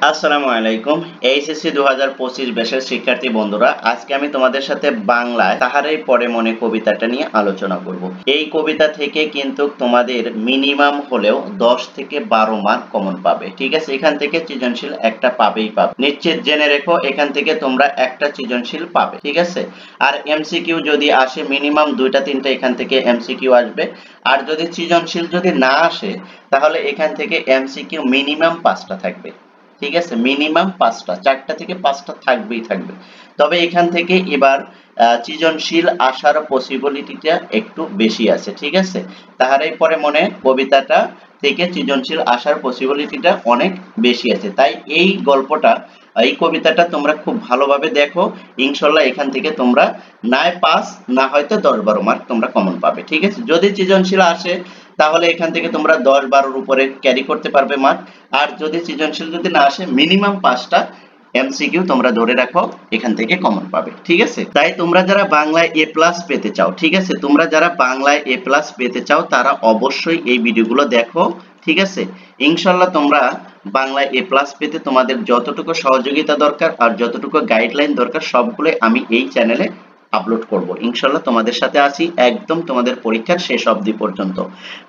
আসসালামু আলাইকুম। এইচএসসি 2025 ব্যাচের শিক্ষার্থী বন্ধুরা, আজকে আমি তোমাদের সাথে বাংলায় তাহারই পরে মনে কবিতাটা নিয়ে আলোচনা করব। এই কবিতা থেকে কিন্তু তোমাদের মিনিমাম হলেও 10 থেকে 12 মার্ক কমন পাবে। ঠিক আছে, এখান থেকে সৃজনশীল একটা পাবেই পাবে, নিশ্চিত জেনে রেখো। এখান থেকে তোমরা একটা সৃজনশীল পাবে, ঠিক আছে। আর এমসিকিউ যদি আসে মিনিমাম 2টা 3টা এখান থেকে এমসিকিউ আসবে। আর যদি সৃজনশীল যদি না আসে তাহলে এখান থেকে এমসিকিউ মিনিমাম 5টা থাকবে। ঠিক আছে, মিনিমাম 5টা, 4টা থেকে 5টা থাকবেই থাকবে। তবে এখান থেকে এবার সৃজনশীল আসার পসিবিলিটিটা একটু বেশি আছে। ঠিক আছে, তাহারই পরে মনে কবিতাটা থেকে সৃজনশীল আসার পসিবিলিটিটা অনেক বেশি আছে। তাই এই গল্পটা, এই কবিতাটা তোমরা খুব ভালোভাবে দেখো। ইনশাল্লাহ এখান থেকে তোমরা নাই 5 না হয়তো 10-12 মার্ক তোমরা কমন পাবে। ঠিক আছে, যদি সৃজনশীল আসে তাহলে এখান থেকে তোমরা 10-12 উপরে ক্যারি করতে পারবে মার্ক। আর যদি সৃজনশীল যদি না আসে মিনিমাম 5টা এমসিকিউ তোমরা ধরে রাখো, এখান থেকে কমন পাবে। ঠিক আছে, তাই তোমরা যারা বাংলায় এ প্লাস পেতে চাও, ঠিক আছে, তোমরা যারা বাংলায় এ প্লাস পেতে চাও তারা অবশ্যই এই ভিডিওগুলো দেখো। ঠিক আছে, ইনশাল্লাহ তোমরা বাংলায় এ প্লাস পেতে তোমাদের যতটুকু সহযোগিতা দরকার আর যতটুকু গাইডলাইন দরকার সবগুলো আমি এই চ্যানেলে আপলোড করব। ইনশাল্লাহ তোমাদের সাথে আছি একদম তোমাদের পরীক্ষার শেষ অবধি পর্যন্ত।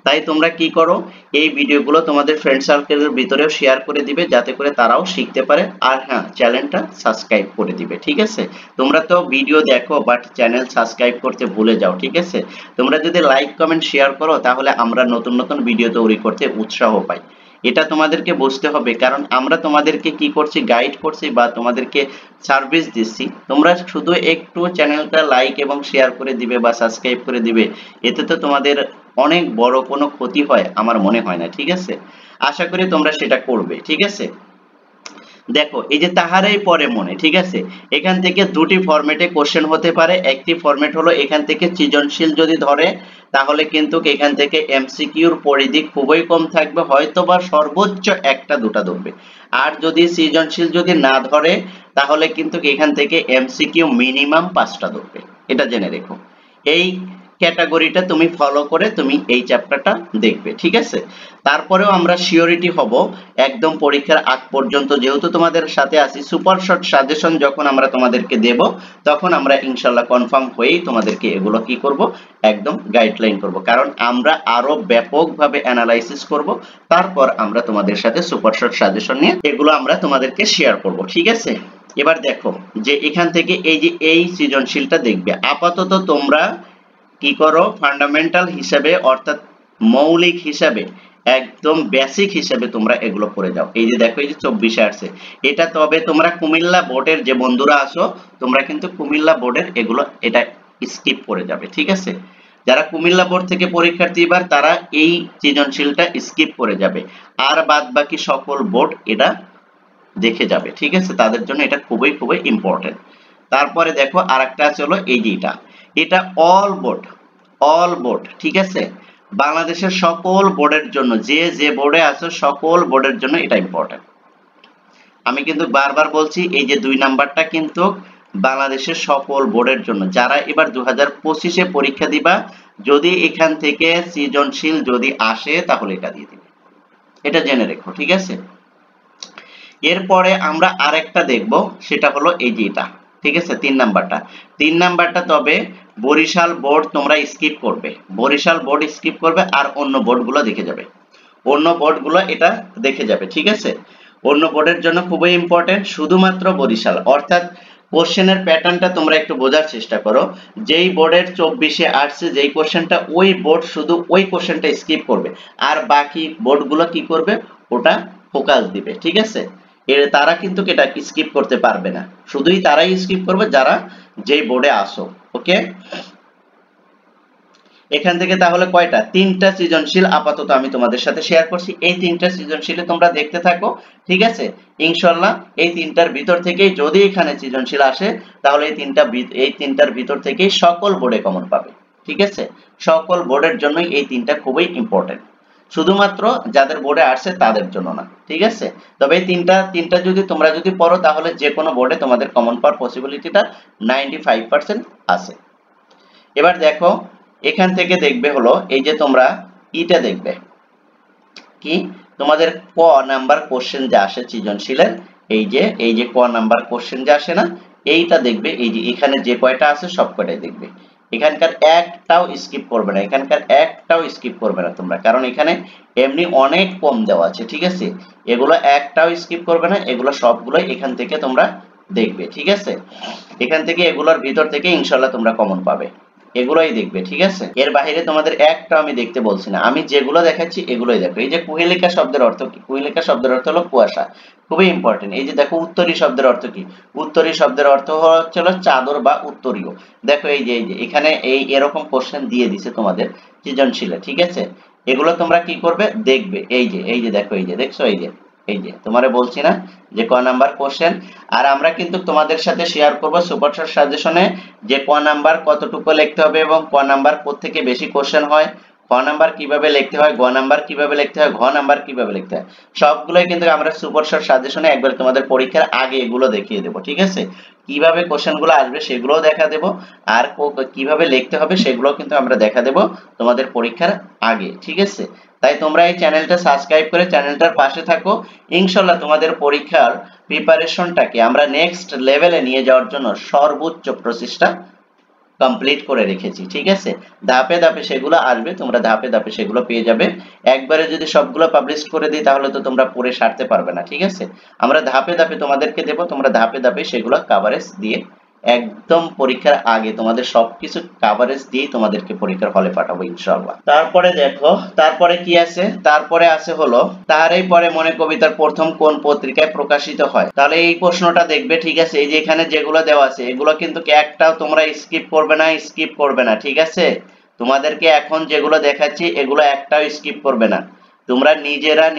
তাই তোমরা কি করো, এই ভিডিওগুলো তোমাদের ফ্রেন্ড সার্কেলের ভিতরেও শেয়ার করে দিবে যাতে করে তারাও শিখতে পারে। আর হ্যাঁ, চ্যানেলটা সাবস্ক্রাইব করে দিবে। ঠিক আছে, তোমরা তো ভিডিও দেখো বাট চ্যানেল সাবস্ক্রাইব করতে ভুলে যাও। ঠিক আছে, তোমরা যদি লাইক কমেন্ট শেয়ার করো তাহলে আমরা নতুন নতুন ভিডিও তৈরি করতে উৎসাহ পাই। এটা তোমাদেরকে বুঝতে হবে, কারণ আমরা তোমাদেরকে কি করছি, গাইড করছি বা তোমাদেরকে সার্ভিস দিচ্ছি। তোমরা শুধু একটু চ্যানেলটা লাইক এবং শেয়ার করে দিবে বা সাবস্ক্রাইব করে দিবে, এতে তো তোমাদের অনেক বড় কোনো ক্ষতি হয় আমার মনে হয় না। ঠিক আছে, আশা করি তোমরা সেটা করবে। ঠিক আছে, দেখো এই যে তাহারাই পরে মনে, ঠিক আছে, এখান থেকে দুটি ফরম্যাটে কোশ্চেন হতে পারে। একটি ফরম্যাট হলো এখান থেকে সৃজনশীল যদি ধরে তাহলে কিন্তু এখান থেকে এমসিকিউর পরিধি খুবই কম থাকবে, হয়তো বা সর্বোচ্চ 1টা 2টা ধরবে। আর যদি সৃজনশীল যদি না ধরে তাহলে কিন্তু এখান থেকে এমসিকিউ মিনিমাম 5টা ধরবে, এটা জেনে রেখো। এই ক্যাটাগরিটা তুমি ফলো করে তুমি এই চ্যাপ্টারটা দেখবে। ঠিক আছে, তারপরেও আমরা সিওরিটি হব একদম পরীক্ষার আগ পর্যন্ত, যেহেতু তোমাদের সাথে আছি। সুপার শর্ট সাজেশন যখন আমরা তোমাদেরকে দেব তখন আমরা ইনশাল্লাহ কনফার্ম হয়েই তোমাদেরকে এগুলো কি করব, একদম গাইডলাইন করব, কারণ আমরা আরো ব্যাপকভাবে অ্যানালাইসিস করব। তারপর আমরা তোমাদের সাথে সুপার শর্ট সাজেশন নিয়ে এগুলো আমরা তোমাদেরকে শেয়ার করব। ঠিক আছে, এবার দেখো যে এখান থেকে এই যে এই সৃজনশীলটা দেখবে। আপাতত তোমরা কি করো, ফান্ডামেন্টাল হিসাবে অর্থাৎ মৌলিক হিসাবে একদম বেসিক হিসাবে তোমরা এগুলো করে যাও। এই যে দেখো এই যে 24-এ আসছে এটা, তবে তোমরা কুমিল্লা বোর্ডের যে বন্ধুরা আছো তোমরা কিন্তু কুমিল্লা বোর্ডের এগুলো এটা স্কিপ করে যাবে। ঠিক আছে, যারা কুমিল্লা বোর্ড থেকে পরীক্ষার্থী এবার তারা এই সৃজনশীলটা স্কিপ করে যাবে, আর বাদ বাকি সকল বোর্ড এটা দেখে যাবে। ঠিক আছে, তাদের জন্য এটা খুবই খুবই ইম্পর্টেন্ট। তারপরে দেখো আরেকটা আছে হলো এই যে এটা, এটা অল বোর্ড, অল বোর্ড। ঠিক আছে, বাংলাদেশের সকল বোর্ডের জন্য, যে যে বোর্ডে আছো সকল বোর্ডের জন্য এটা ইম্পর্টেন্ট। আমি কিন্তু বারবার বলছি এই যে 2 নাম্বারটা কিন্তু বাংলাদেশের সকল বোর্ডের জন্য, যারা এবার 2025-এ পরীক্ষা দিবা, যদি এখান থেকে সৃজনশীল যদি আসে তাহলে এটা দিয়ে দিবে, এটা জেনে রেখো। ঠিক আছে, এরপরে আমরা আরেকটা দেখব, সেটা হলো এই যে এটা। ঠিক আছে, 3 নাম্বারটা তবে বরিশাল বোর্ড তোমরা স্কিপ করবে, বরিশাল বোর্ড স্কিপ করবে আর অন্য বোর্ডগুলো দেখে যাবে, অন্য বোর্ডগুলো এটা দেখে যাবে। ঠিক আছে, অন্য বোর্ডের জন্য খুবই ইম্পর্টেন্ট, শুধুমাত্র বরিশাল। অর্থাৎ কোশ্চেনের প্যাটার্নটা তোমরা একটু বোঝার চেষ্টা করো। যেই বোর্ডের 24-এ আসছে যেই কোশ্চেনটা, ওই বোর্ড শুধু ওই কোশ্চেনটা স্কিপ করবে, আর বাকি বোর্ডগুলো কি করবে, ওটা ফোকাস দিবে। ঠিক আছে, এর তারা কিন্তু এটা স্কিপ করতে পারবে না, শুধুই তারাই স্কিপ করবে যারা যেই বোর্ডে আসো। ওকে, এখান থেকে তাহলে কয়টা, 3টা সৃজনশীল আপাতত আমি তোমাদের সাথে শেয়ার করছি। এই 3টা সৃজনশীলে তোমরা দেখতে থাকো। ঠিক আছে, ইনশাআল্লাহ এই 3টার ভিতর থেকেই যদি এখানে সৃজনশীল আসে তাহলে এই 3টার ভিতর থেকেই সকল বোর্ডে কমন পাবে। ঠিক আছে, সকল বোর্ডের জন্যই এই 3টা খুবই ইম্পর্টেন্ট, শুধুমাত্র যাদের বোর্ডে আসছে তাদের জন্য না। ঠিক আছে, তবে এই তিনটা যদি তোমরা যদি পড়ো তাহলে যে কোনো বোর্ডে তোমাদের কমন পাওয়ার পসিবিলিটিটা 95% আছে। এবার দেখো এখান থেকে দেখবে হলো এই যে তোমরা ইটা দেখবে কি, তোমাদের ক নাম্বার কোশ্চেন যে আসে সৃজনশীলের, এই যে ক নাম্বার কোশ্চেন যে আসে না, এইটা দেখবে, এই যে এখানে যে কয়টা আছে সব কয়টাই দেখবে। এখানকার একটাও স্কিপ করবে না, এখানকার একটাও স্কিপ করবে না তোমরা, কারণ এখানে এমনি অনেক কম দেওয়া আছে, ঠিক আছে। এগুলো একটাও স্কিপ করবে না, এগুলো সবগুলোই এখান থেকে তোমরা দেখবে, ঠিক আছে। এখান থেকে এগুলোর ভিতর থেকে ইনশাআল্লাহ তোমরা কমন পাবে, এগুলোই দেখবে, ঠিক আছে। এর বাইরে তোমাদের একটা আমি দেখতে বলছি না, আমি যেগুলো দেখাচ্ছি এগুলোই দেখো। এই যে কুহেলিকা শব্দের অর্থ কি? কুহেলিকা শব্দের অর্থ হলো কুয়াশা, খুবই ইম্পর্টেন্ট। এই যে দেখো উত্তরী শব্দের অর্থ কি? উত্তরী শব্দের অর্থ হচ্ছে চাদর বা উত্তরীয়। দেখো এই যে এখানে এরকম কোশ্চেন দিয়ে দিছে তোমাদের সৃজনশীলে, ঠিক আছে। এগুলো তোমরা কি করবে দেখবে, এই যে দেখো, এই যে দেখছো, এই যে তোমারে বলছি না যে ক নাম্বার কোশ্চেন। আর আমরা কিন্তু তোমাদের সাথে শেয়ার করব সুপার শর্ট সাজেশনে যে ক নাম্বার কতটুকু লিখতে হবে এবং ক নাম্বার কোত্থেকে বেশি কোশ্চেন হয়, ক নাম্বার কিভাবে লিখতে হয়, গ নাম্বার কিভাবে লিখতে হয়, ঘ নাম্বার কিভাবে লিখতে হয়, সবগুলোই কিন্তু আমরা সুপার শর্ট সাজেশনে একবার তোমাদের পরীক্ষার আগে এগুলো দেখিয়ে দেব, ঠিক আছে। কিভাবে কোশ্চেনগুলো আসবে সেগুলোও দেখা দেব, আর কিভাবে লিখতে হবে সেগুলো কিন্তু আমরা দেখা দেব তোমাদের পরীক্ষার আগে, ঠিক আছে। তাই তোমরা এই চ্যানেলটা সাবস্ক্রাইব করে চ্যানেলটার পাশে থাকো। ইনশাআল্লাহ তোমাদের পরীক্ষার প্রিপারেশনটাকে আমরা নেক্সট লেভেলে নিয়ে যাওয়ার জন্য সর্বোচ্চ প্রচেষ্টা কমপ্লিট করে রেখেছি, ঠিক আছে। ধাপে ধাপে সেগুলো আসবে, তোমরা ধাপে ধাপে সেগুলো পেয়ে যাবে। একবারে যদি সবগুলো পাবলিশ করে দিই তাহলে তো তোমরা পড়ে সারতে পারবে না, ঠিক আছে। আমরা ধাপে ধাপে তোমাদেরকে দেব, তোমরা ধাপে ধাপে সেগুলো কভারেজ দিয়ে একদম পরীক্ষার আগে তোমাদের সবকিছু কভারেজ দিয়ে তোমাদেরকে পরীক্ষার হলে পাঠাবো ইনশাআল্লাহ। তারপরে দেখো, তারপরে কি আছে, তারপরে আছে হলো তাহারই পরে মনে কবিতার প্রথম কোন পত্রিকায় প্রকাশিত হয়। তাহলে এই প্রশ্নটা দেখবে, ঠিক আছে। এই যে এখানে যেগুলো দেওয়া আছে এগুলো কিন্তু একটাও তোমরা স্কিপ করবে না, ঠিক আছে। তোমাদেরকে এখন যেগুলো দেখাচ্ছি এগুলো একটাও স্কিপ করবে না। তোমরা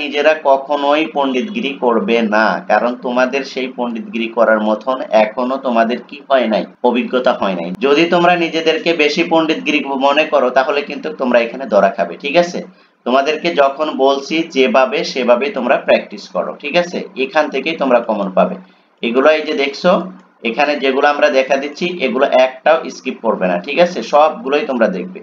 নিজেরা কখনোই পণ্ডিতগিরি করবে না, কারণ তোমাদের সেই পণ্ডিতগিরি করার মতন এখনো তোমাদের কি হয় নাই, অভিজ্ঞতা হয় নাই। যদি তোমরা নিজেদেরকে বেশি পণ্ডিতগিরি মনে করো তাহলে কিন্তু তোমরা এখানে ধরা খাবে, ঠিক আছে। তোমাদেরকে যখন বলছি যেভাবে সেভাবে তোমরা প্র্যাকটিস করো, ঠিক আছে। এখান থেকেই তোমরা কমন পাবে। এগুলো এই যে দেখছো এখানে যেগুলো আমরা দেখা দিচ্ছি এগুলো একটাও স্কিপ করবে না, ঠিক আছে, সবগুলোই তোমরা দেখবে।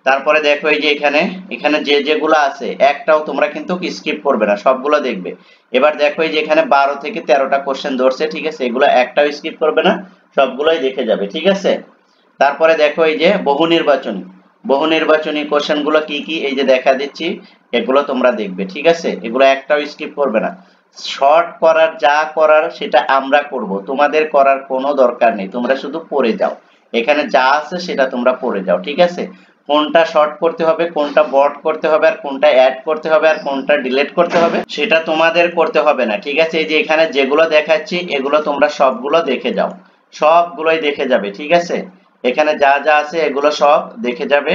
তারপরে দেখো এই যে এখানে যেগুলো আছে একটাও তোমরা কিন্তু স্কিপ করবে না, সবগুলো দেখবে। এবার দেখো এই যে এখানে 12 থেকে 13টা কোশ্চেন ধরছে, ঠিক আছে, এগুলো একটাও স্কিপ করবে না, সবগুলোই দেখে যাবে, ঠিক আছে। তারপরে দেখো এই যে বহু নির্বাচনী কোশ্চেন গুলো কি কি এই যে দেখা দিচ্ছি, এগুলো তোমরা দেখবে, ঠিক আছে। এগুলো একটাও স্কিপ করবে না। শর্ট করার যা করার সেটা আমরা করব, তোমাদের করার কোনো দরকার নেই, তোমরা শুধু পড়ে যাও। এখানে যা আছে সেটা তোমরা পড়ে যাও, ঠিক আছে। কোনটা শর্ট করতে হবে, কোনটা বর্ড করতে হবে, আর কোনটা অ্যাড করতে হবে, আর কোনটা ডিলিট করতে হবে সেটা তোমাদের করতে হবে না, ঠিক আছে। এই যে এখানে যেগুলো দেখাচ্ছি এগুলো তোমরা সবগুলো দেখে যাও, সবগুলোই দেখে যাবে, ঠিক আছে। এখানে যা যা আছে এগুলো সব দেখে যাবে,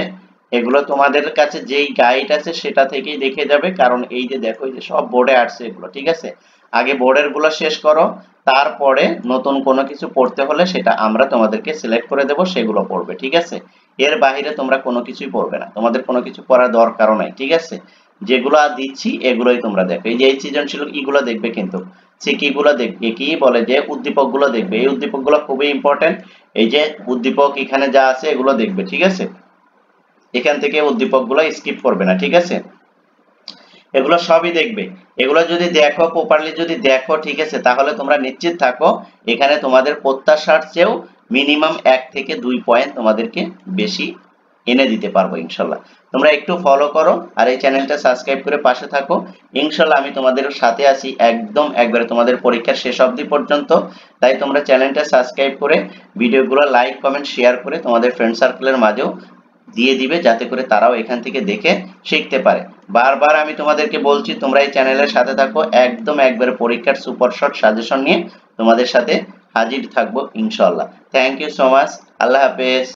এগুলো তোমাদের কাছে যেই গাইড আছে সেটা থেকেই দেখে যাবে, কারণ এই যে দেখো এই যে সব বোর্ডে আসছে এগুলো, ঠিক আছে। আগে বোর্ডের গুলো শেষ করো, তারপরে নতুন কোনো কিছু পড়তে হলে সেটা আমরা তোমাদেরকে সিলেক্ট করে দেব, সেগুলো পড়বে, ঠিক আছে। এর বাইরে তোমরা কোনো কিছুই পড়বে না, তোমাদের কোনো কিছু পড়ার দরকারও নাই, ঠিক আছে। যেগুলো দিচ্ছি এগুলোই তোমরা দেখো। এই যে এই সৃজনশীল এগুলো দেখবে, কিন্তু সিকিগুলো দেখবে, কি বলে যে উদ্দীপক গুলো দেখবে, এই উদ্দীপক গুলো খুবই ইম্পর্টেন্ট। এই যে উদ্দীপক এখানে যা আছে এগুলো দেখবে, ঠিক আছে। এখান থেকে উদ্দীপক গুলো স্কিপ করবে না, ঠিক আছে। এগুলো সবই দেখবে। এগুলো যদি দেখো প্রপারলি, যদি দেখো, ঠিক আছে, তাহলে তোমরা নিশ্চিত থাকো এখানে তোমাদের প্রত্যাশার চেয়েও মিনিমাম 1 থেকে 2 পয়েন্ট তোমাদেরকে বেশি এনে দিতে পারবো ইনশাল্লাহ। তোমরা একটু ফলো করো আর এই চ্যানেলটা সাবস্ক্রাইব করে পাশে থাকো। ইনশাল্লাহ আমি তোমাদের সাথে আছি একদম একবারে তোমাদের পরীক্ষার শেষ অবধি পর্যন্ত। তাই তোমরা চ্যানেলটা সাবস্ক্রাইব করে ভিডিওগুলো লাইক কমেন্ট শেয়ার করে তোমাদের ফ্রেন্ড সার্কেলের মাঝেও দিয়ে দিবে, যাতে করে তারাও এখান থেকে দেখে শিখতে পারে। বারবার আমি তোমাদেরকে বলছি তোমরা এই চ্যানেলের সাথে থাকো, একদম একবারে পরীক্ষার সুপার শর্ট সাজেশন নিয়ে তোমাদের সাথে হাজির থাকবো ইনশাআল্লাহ। থ্যাংক ইউ সো মাচ, আল্লাহ হাফেজ।